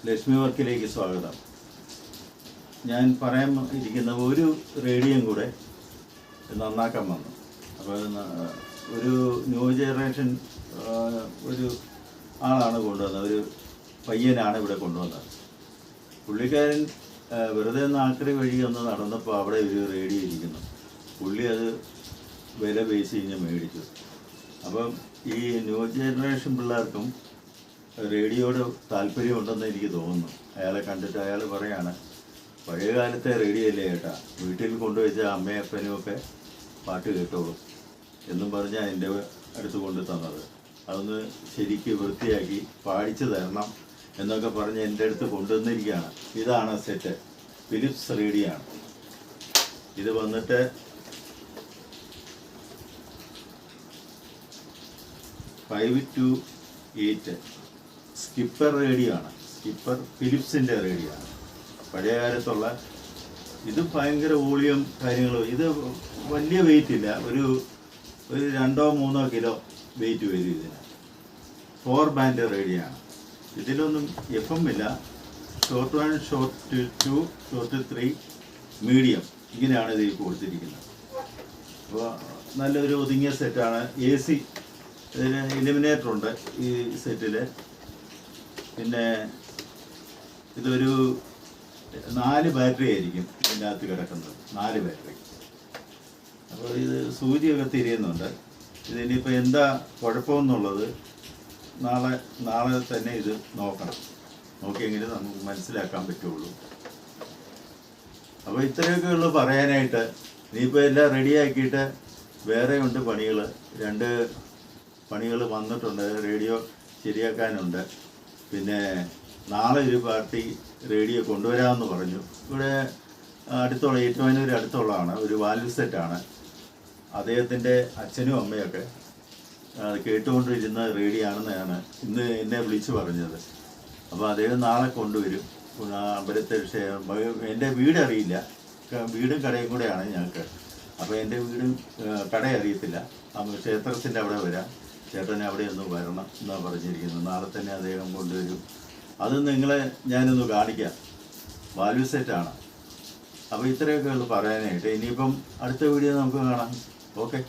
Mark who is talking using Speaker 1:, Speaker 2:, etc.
Speaker 1: ലക്ഷ്മി വർക്കിലേക്ക് സ്വാഗതം. ഞാൻ പറയാൻ ഇരിക്കുന്ന ഒരു റേഡിയോയും കൂടെ നന്നാക്കാൻ വന്നു. അപ്പോൾ ഒരു ന്യൂ ജനറേഷൻ ഒരു ആളാണ് കൊണ്ടുവന്നത്, ഒരു പയ്യനാണ് ഇവിടെ കൊണ്ടുവന്നത്. പുള്ളിക്കാരൻ വെറുതെ നാക്കറി വഴി ഒന്ന് നടന്നപ്പോൾ അവിടെ ഒരു റേഡിയോ ഇരിക്കുന്നു. പുള്ളി അത് വില ബേസ് കഴിഞ്ഞ് മേടിച്ചു. അപ്പം ഈ ന്യൂ ജനറേഷൻ പിള്ളേർക്കും റേഡിയോയുടെ താല്പര്യമുണ്ടെന്ന് എനിക്ക് തോന്നുന്നു. അയാളെ കണ്ടിട്ട് അയാൾ പറയാണ്, പഴയ കാലത്തെ റേഡിയോ അല്ലേ ചേട്ടാ, വീട്ടിൽ കൊണ്ടുവച്ച അമ്മയും അപ്പനും ഒക്കെ പാട്ട് കേട്ടോളൂ എന്നും പറഞ്ഞാൽ എൻ്റെ അടുത്ത് കൊണ്ടു തന്നത്. അതൊന്ന് ശരിക്ക് വൃത്തിയാക്കി പാടിച്ചു തരണം എന്നൊക്കെ പറഞ്ഞ് എൻ്റെ അടുത്ത് കൊണ്ടുവന്നിരിക്കുകയാണ്. ഇതാണ് സെറ്റ്, ഫിലിപ്സ് റേഡിയോ ആണ്. ഇത് വന്നിട്ട് 528 സ്കിപ്പർ റേഡിയോ ആണ്. സ്കിപ്പർ ഫിലിപ്സിൻ്റെ റേഡിയോ ആണ്, പഴയ കാലത്തുള്ള. ഇത് ഭയങ്കര വോളിയം കാര്യങ്ങളും. ഇത് വലിയ വെയിറ്റ് ഇല്ല, ഒരു 2-3 കിലോ വെയിറ്റ് വരും ഇതിന്. 4 ബാൻഡ് റേഡിയോ ആണ്. ഇതിലൊന്നും FM ഇല്ല. ഷോർട്ട് 1, ഷോർട്ട് 2, ഷോർട്ട് 3, മീഡിയം, ഇങ്ങനെയാണ് ഇതിൽ കൊടുത്തിരിക്കുന്നത്. അപ്പോൾ നല്ലൊരു ഒതുങ്ങിയ സെറ്റാണ്. AC ഇതിന് ഇലിമിനേറ്റർ ഉണ്ട് ഈ സെറ്റിൽ. പിന്നെ ഇതൊരു 4 ബാറ്ററി ആയിരിക്കും ഇതിൻ്റെ അകത്ത് കിടക്കുന്നത്, 4 ബാറ്ററി. അപ്പോൾ ഇത് സൂചിയൊക്കെ തിരിയുന്നുണ്ട്. ഇതിനിപ്പോൾ എന്താ കുഴപ്പമെന്നുള്ളത് നാളെ തന്നെ ഇത് നോക്കണം. നോക്കിയെങ്കിലും നമുക്ക് മനസ്സിലാക്കാൻ പറ്റുള്ളൂ. അപ്പോൾ ഇത്രയൊക്കെ ഉള്ളൂ പറയാനായിട്ട്. ഇനിയിപ്പോൾ എല്ലാം റെഡിയാക്കിയിട്ട് വേറെ ഉണ്ട് പണികൾ. 2 പണികൾ വന്നിട്ടുണ്ട്. റേഡിയോ ശരിയാക്കാനുണ്ട്. പിന്നെ നാളെ ഒരു പാർട്ടി റേഡിയോ കൊണ്ടുവരാമെന്ന് പറഞ്ഞു. ഇവിടെ അടുത്തുള്ള ഏറ്റുമാനൂർ അടുത്തുള്ളതാണ്. ഒരു വാൽവ് സെറ്റാണ്. അദ്ദേഹത്തിൻ്റെ അച്ഛനും അമ്മയൊക്കെ കേട്ടുകൊണ്ടിരുന്ന റേഡിയോ ആണെന്നാണ് ഇന്ന് എന്നെ വിളിച്ചു പറഞ്ഞത്. അപ്പോൾ അദ്ദേഹം നാളെ കൊണ്ടുവരും. അമ്പലത്തെ എൻ്റെ വീട് അറിയില്ല, വീടും കടയും കൂടെയാണ് ഞങ്ങൾക്ക്. അപ്പോൾ എൻ്റെ വീടും കട അറിയത്തില്ല. ക്ഷേത്രത്തിൻ്റെ അവിടെ വരാം, ചേട്ടനെ അവിടെ ഒന്ന് വരണം എന്നാണ് പറഞ്ഞിരിക്കുന്നത്. നാളെ തന്നെ അദ്ദേഹം കൊണ്ടുവരും. അത് നിങ്ങളെ ഞാനൊന്ന് കാണിക്കാം. വാല്യൂ സെറ്റാണ്. അപ്പോൾ ഇത്രയൊക്കെ ഉള്ളു പറയാനായിട്ട്. ഇനിയിപ്പം അടുത്ത വീഡിയോ നമുക്ക് കാണാം. ഓക്കെ.